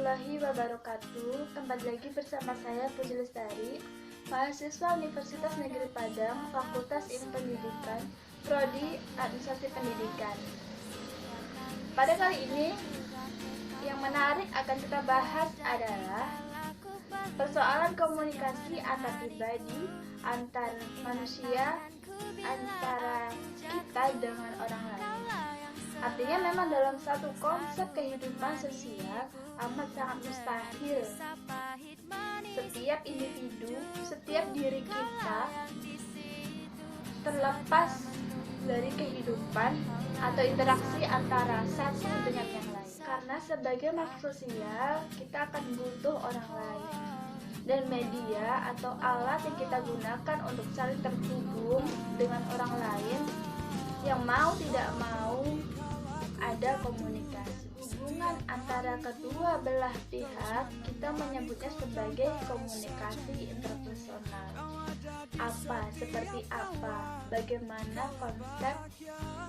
warahmatullahi wabarakatuh. Kembali lagi bersama saya Puji Lestari, mahasiswa Universitas Negeri Padang, Fakultas Ilmu Pendidikan, Prodi Administrasi Pendidikan. Pada kali ini, yang menarik akan kita bahas adalah persoalan komunikasi antar pribadi, antar manusia, antara kita dengan orang lain. Artinya memang dalam satu konsep kehidupan sosial amat sangat mustahil setiap individu, setiap diri kita terlepas dari kehidupan atau interaksi antara satu dengan yang lain. Karena sebagai makhluk sosial kita akan butuh orang lain, dan media atau alat yang kita gunakan untuk saling terhubung dengan orang lain yang mau tidak mau ada komunikasi. Hubungan antara kedua belah pihak kita menyebutnya sebagai komunikasi interpersonal. Apa, seperti apa, bagaimana konsep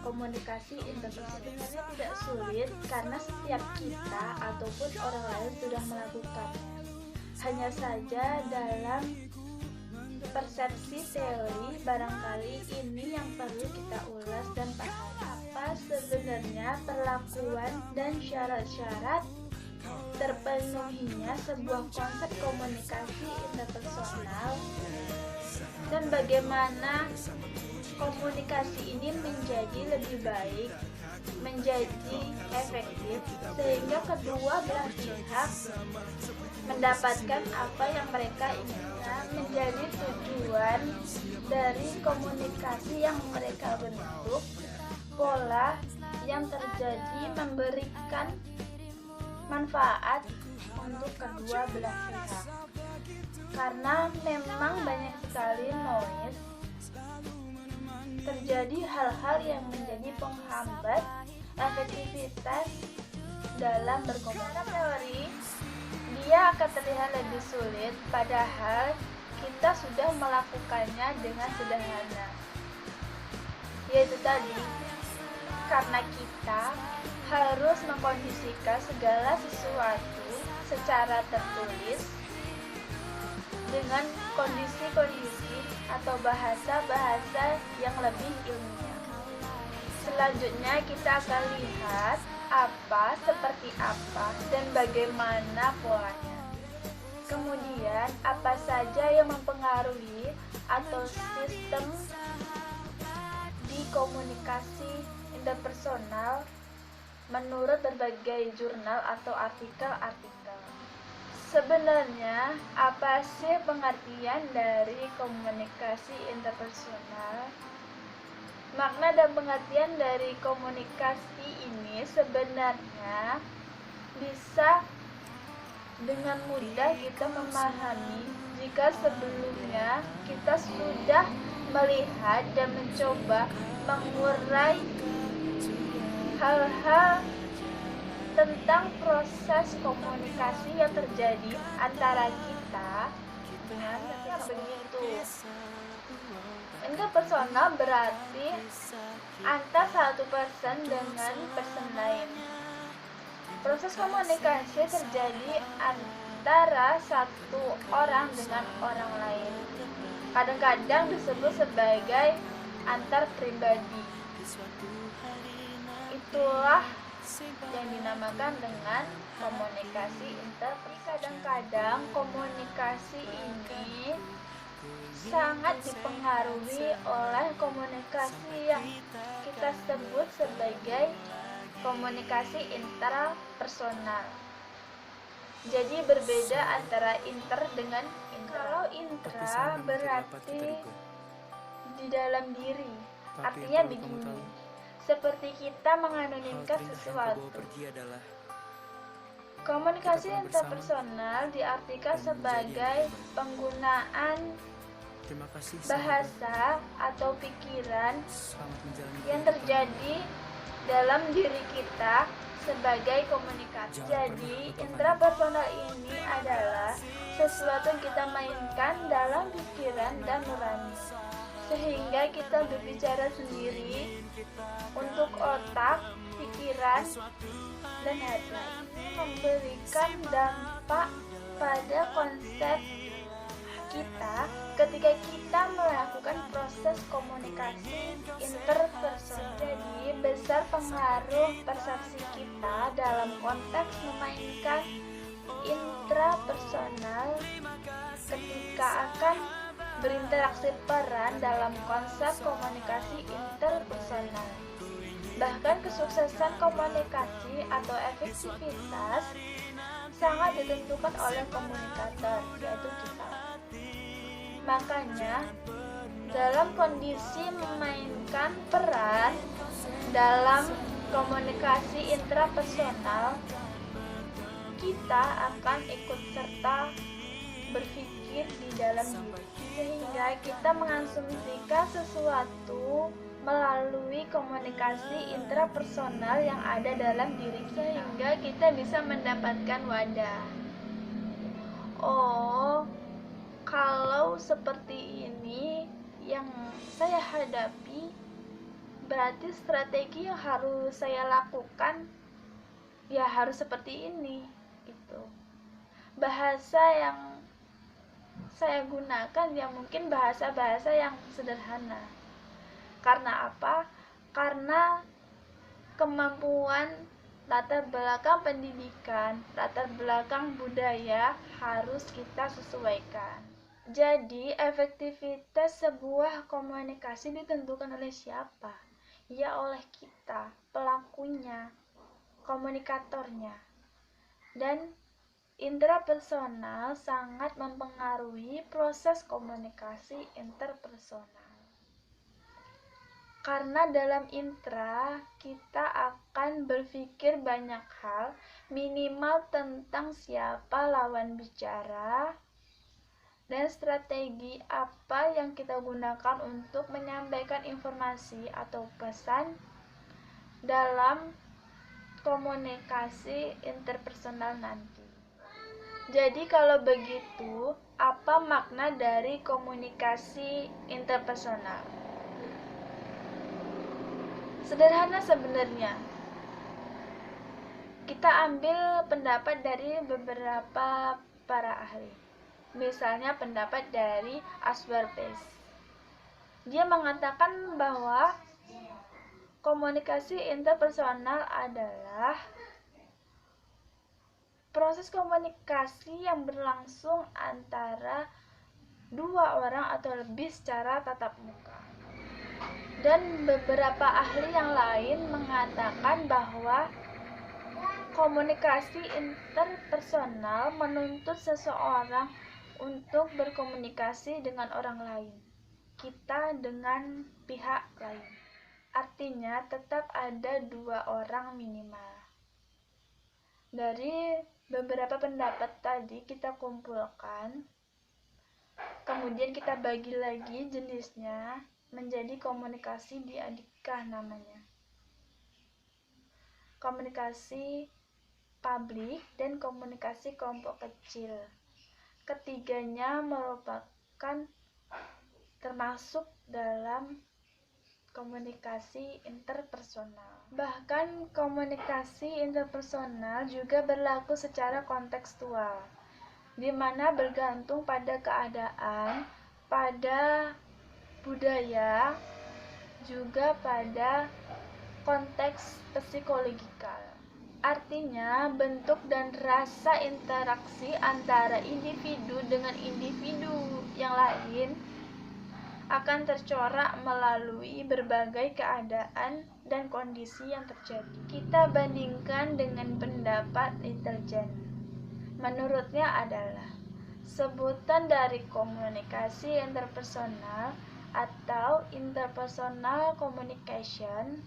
komunikasi interpersonal? Sebenarnya tidak sulit karena setiap kita ataupun orang lain sudah melakukannya. Hanya saja dalam persepsi teori barangkali ini yang perlu kita ulas dan pahami. Apa sebenarnya perlakuan dan syarat-syarat terpenuhinya sebuah konsep komunikasi interpersonal, dan bagaimana komunikasi ini menjadi lebih baik, menjadi efektif, sehingga kedua belah pihak mendapatkan apa yang mereka inginkan, menjadi tujuan dari komunikasi yang mereka bentuk. Pola yang terjadi memberikan manfaat untuk kedua belah pihak, karena memang banyak sekali noise, terjadi hal-hal yang menjadi penghambat efektivitas dalam berkomunikasi. Teori dia akan terlihat lebih sulit, padahal kita sudah melakukannya dengan sederhana, yaitu tadi karena kita harus mengkondisikan segala sesuatu secara tertulis dengan kondisi-kondisi atau bahasa-bahasa yang lebih ilmiah. Selanjutnya kita akan lihat apa, seperti apa, dan bagaimana polanya. Kemudian apa saja yang mempengaruhi atau sistem di komunikasi interpersonal menurut berbagai jurnal atau artikel-artikel. Sebenarnya apa sih pengertian dari komunikasi interpersonal? Makna dan pengertian dari komunikasi ini sebenarnya bisa dengan mudah kita memahami jika sebelumnya kita sudah melihat dan mencoba mengurai hal-hal tentang proses komunikasi yang terjadi antara kita dengan yang begitu. Interpersonal berarti antar satu person dengan person lain. Proses komunikasi terjadi antara satu orang dengan orang lain. Kadang-kadang disebut sebagai antar pribadi. Itulah yang dinamakan dengan komunikasi interpersonal. Kadang-kadang komunikasi ini sangat dipengaruhi oleh komunikasi yang kita sebut sebagai komunikasi intrapersonal. Jadi berbeda antara inter dengan intra. Kalau intra berarti di dalam diri, artinya begini, seperti kita menganonimkan sesuatu. Komunikasi interpersonal diartikan sebagai penggunaan bahasa atau pikiran yang terjadi dalam diri kita sebagai komunikasi. Jadi intrapersonal ini adalah sesuatu yang kita mainkan dalam pikiran dan nurani, sehingga kita berbicara sendiri untuk otak pikiran, dan headline. Ini memberikan dampak pada konsep kita ketika kita melakukan proses komunikasi interpersonal. Jadi besar pengaruh persepsi kita dalam konteks memainkan intrapersonal ketika akan berinteraksi peran dalam konsep komunikasi interpersonal. Bahkan kesuksesan komunikasi atau efektivitas sangat ditentukan oleh komunikator, yaitu kita. Makanya, dalam kondisi memainkan peran dalam komunikasi intrapersonal, kita akan ikut serta berpikir di dalam diri, sehingga kita mengasumsikan sesuatu melalui komunikasi intrapersonal yang ada dalam diri, sehingga kita bisa mendapatkan wadah. Oh, kalau seperti ini yang saya hadapi, berarti strategi yang harus saya lakukan ya harus seperti ini gitu. Bahasa yang saya gunakan ya mungkin bahasa-bahasa yang sederhana. Karena apa? Karena kemampuan latar belakang pendidikan, latar belakang budaya harus kita sesuaikan. Jadi, efektivitas sebuah komunikasi ditentukan oleh siapa? Ya oleh kita, pelakunya, komunikatornya. Dan intrapersonal sangat mempengaruhi proses komunikasi interpersonal. Karena dalam intra, kita akan berpikir banyak hal, minimal tentang siapa lawan bicara, dan strategi apa yang kita gunakan untuk menyampaikan informasi atau pesan dalam komunikasi interpersonal nanti. Jadi kalau begitu, apa makna dari komunikasi interpersonal? Sederhana sebenarnya. Kita ambil pendapat dari beberapa para ahli. Misalnya pendapat dari Ashwar Peace. Dia mengatakan bahwa komunikasi interpersonal adalah proses komunikasi yang berlangsung antara dua orang atau lebih secara tatap muka. Dan beberapa ahli yang lain mengatakan bahwa komunikasi interpersonal menuntut seseorang untuk berkomunikasi dengan orang lain, kita dengan pihak lain. Artinya tetap ada dua orang minimal. Dari beberapa pendapat tadi kita kumpulkan, kemudian kita bagi lagi jenisnya menjadi komunikasi diadikah namanya. Komunikasi publik dan komunikasi kelompok kecil. Ketiganya merupakan termasuk dalam komunikasi interpersonal. Bahkan komunikasi interpersonal juga berlaku secara kontekstual, di mana bergantung pada keadaan, pada budaya, juga pada konteks psikologikal. Artinya, bentuk dan rasa interaksi antara individu dengan individu yang lain akan tercorak melalui berbagai keadaan dan kondisi yang terjadi. Kita bandingkan dengan pendapat intelijen. Menurutnya adalah sebutan dari komunikasi interpersonal atau interpersonal communication.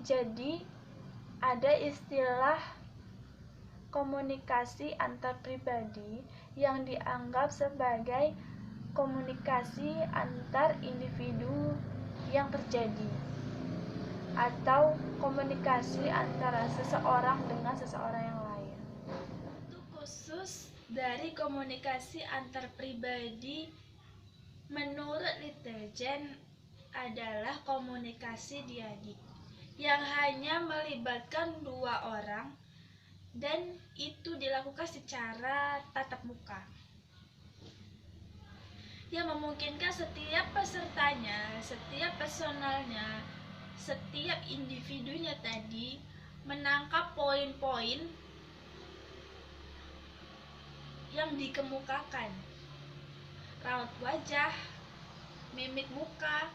Jadi, ada istilah komunikasi antar pribadi yang dianggap sebagai komunikasi antar individu yang terjadi, atau komunikasi antara seseorang dengan seseorang yang lain. Untuk khusus dari komunikasi antar pribadi, menurut intelijen adalah komunikasi diadik, yang hanya melibatkan 2 orang dan itu dilakukan secara tatap muka, yang memungkinkan setiap pesertanya, setiap personalnya, setiap individunya tadi menangkap poin-poin yang dikemukakan. Raut wajah, mimik muka,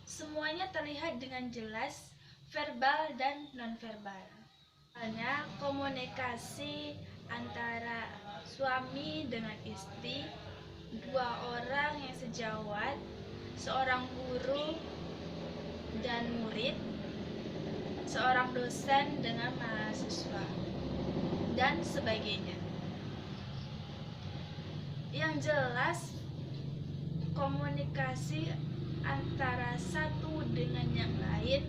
semuanya terlihat dengan jelas, verbal dan nonverbal. Misalnya komunikasi antara suami dengan istri, 2 orang yang sejawat, seorang guru dan murid, seorang dosen dengan mahasiswa, dan sebagainya. Yang jelas, komunikasi antara satu dengan yang lain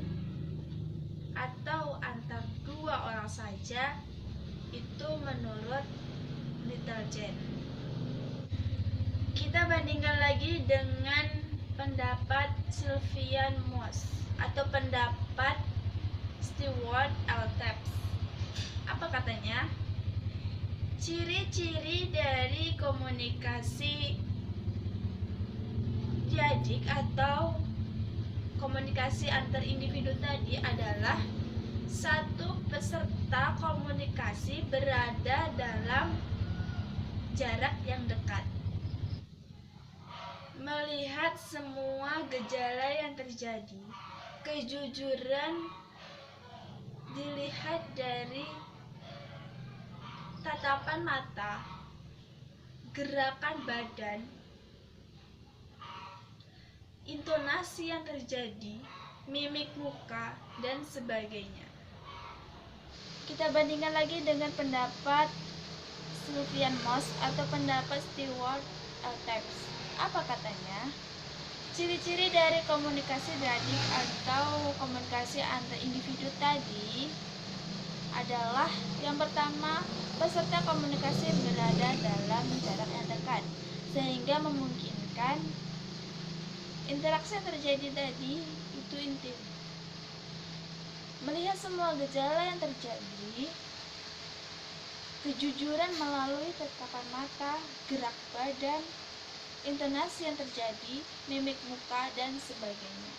atau antar 2 orang saja itu menurut Little Jen. Kita bandingkan lagi dengan pendapat Sylvian Moss atau pendapat Stewart L. Taps. Apa katanya? Ciri-ciri dari komunikasi diadik atau komunikasi antar individu tadi adalah satu peserta komunikasi berada dalam jarak yang dekat, melihat semua gejala yang terjadi, kejujuran dilihat dari tatapan mata, gerakan badan, intonasi yang terjadi, mimik muka, dan sebagainya. Kita bandingkan lagi dengan pendapat Sylvian Moss atau pendapat Stewart L. Taps. Apa katanya? Ciri-ciri dari komunikasi diadik atau komunikasi antar individu tadi adalah yang pertama, peserta komunikasi berada dalam jarak yang dekat sehingga memungkinkan interaksi yang terjadi tadi itu intim. Melihat semua gejala yang terjadi, kejujuran melalui tatapan mata, gerak badan, intonasi yang terjadi, mimik muka, dan sebagainya.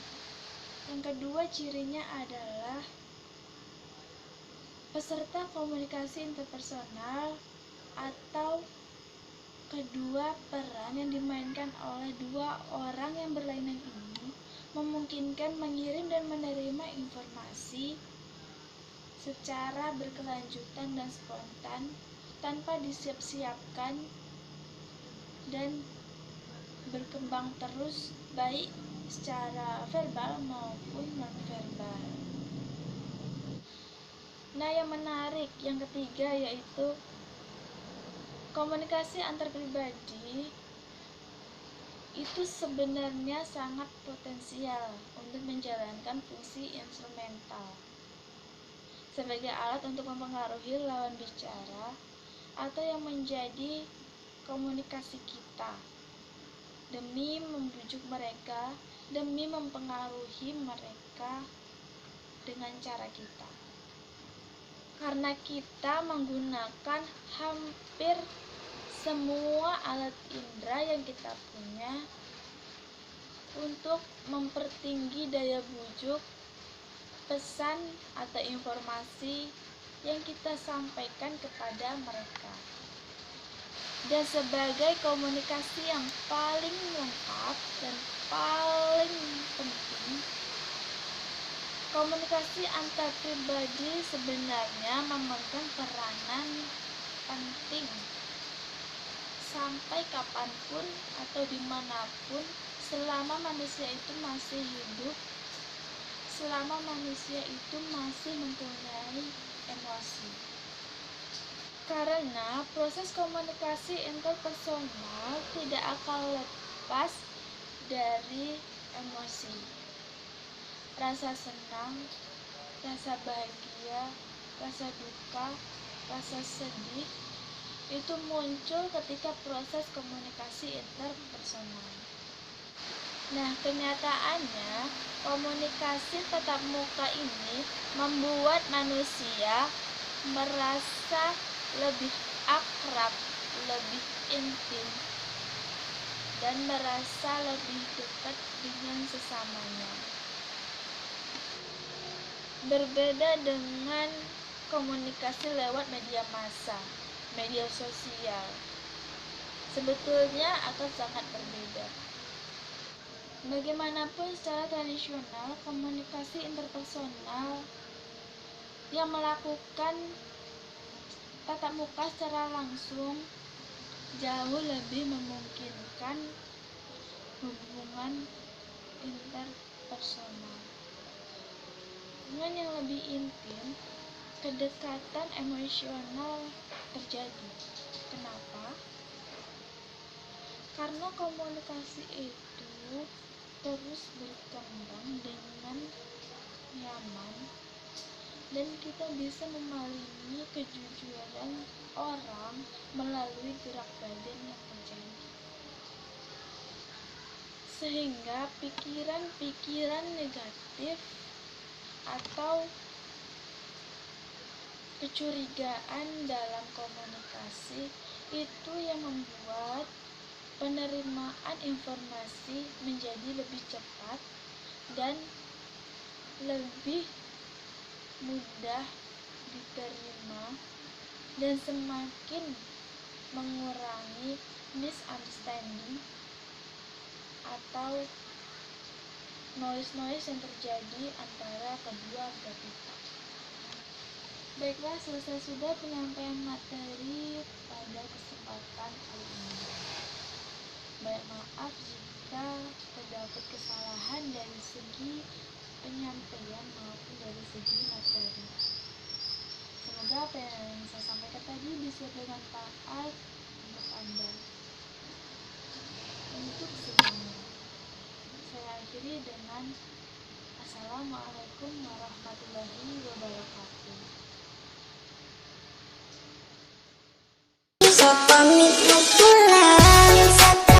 Yang kedua cirinya adalah peserta komunikasi interpersonal atau kedua peran yang dimainkan oleh 2 orang yang berlainan ini memungkinkan mengirim dan menerima informasi secara berkelanjutan dan spontan tanpa disiap-siapkan dan berkembang terus baik secara verbal maupun nonverbal. Nah, yang menarik yang ketiga yaitu komunikasi antar pribadi itu sebenarnya sangat potensial untuk menjalankan fungsi instrumental sebagai alat untuk mempengaruhi lawan bicara atau yang menjadi komunikasi kita demi membujuk mereka, demi mempengaruhi mereka dengan cara kita. Karena kita menggunakan hampir semua alat indera yang kita punya untuk mempertinggi daya bujuk pesan atau informasi yang kita sampaikan kepada mereka. Dan sebagai komunikasi yang paling lengkap dan paling penting, komunikasi antar pribadi sebenarnya memegang peranan penting sampai kapanpun atau dimanapun selama manusia itu masih hidup, selama manusia itu masih mempunyai emosi. Karena proses komunikasi interpersonal tidak akan lepas dari emosi. Rasa senang, rasa bahagia, rasa duka, rasa sedih itu muncul ketika proses komunikasi interpersonal. Nah, kenyataannya komunikasi tatap muka ini membuat manusia merasa lebih akrab, lebih intim, dan merasa lebih dekat dengan sesamanya. Berbeda dengan komunikasi lewat media massa, media sosial, sebetulnya akan sangat berbeda. Bagaimanapun secara tradisional, komunikasi interpersonal yang melakukan tatap muka secara langsung jauh lebih memungkinkan hubungan interpersonal. Hubungan yang lebih intim, kedekatan emosional terjadi. Kenapa? Karena komunikasi itu terus berkembang dengan nyaman dan kita bisa memaklumi kejujuran orang melalui gerak badan yang terjadi, sehingga pikiran-pikiran negatif atau kecurigaan dalam komunikasi itu yang membuat penerimaan informasi menjadi lebih cepat dan lebih mudah diterima dan semakin mengurangi misunderstanding atau noise yang terjadi antara kedua belah pihak. Baiklah, selesai sudah penyampaian materi pada kesempatan kali ini. Banyak maaf jika terdapat kesalahan dari segi penyampaian maupun dari segi materi. Semoga apa yang saya sampaikan tadi bisa bermanfaat untuk Anda. Untuk semuanya, saya akhiri dengan Assalamualaikum warahmatullahi wabarakatuh.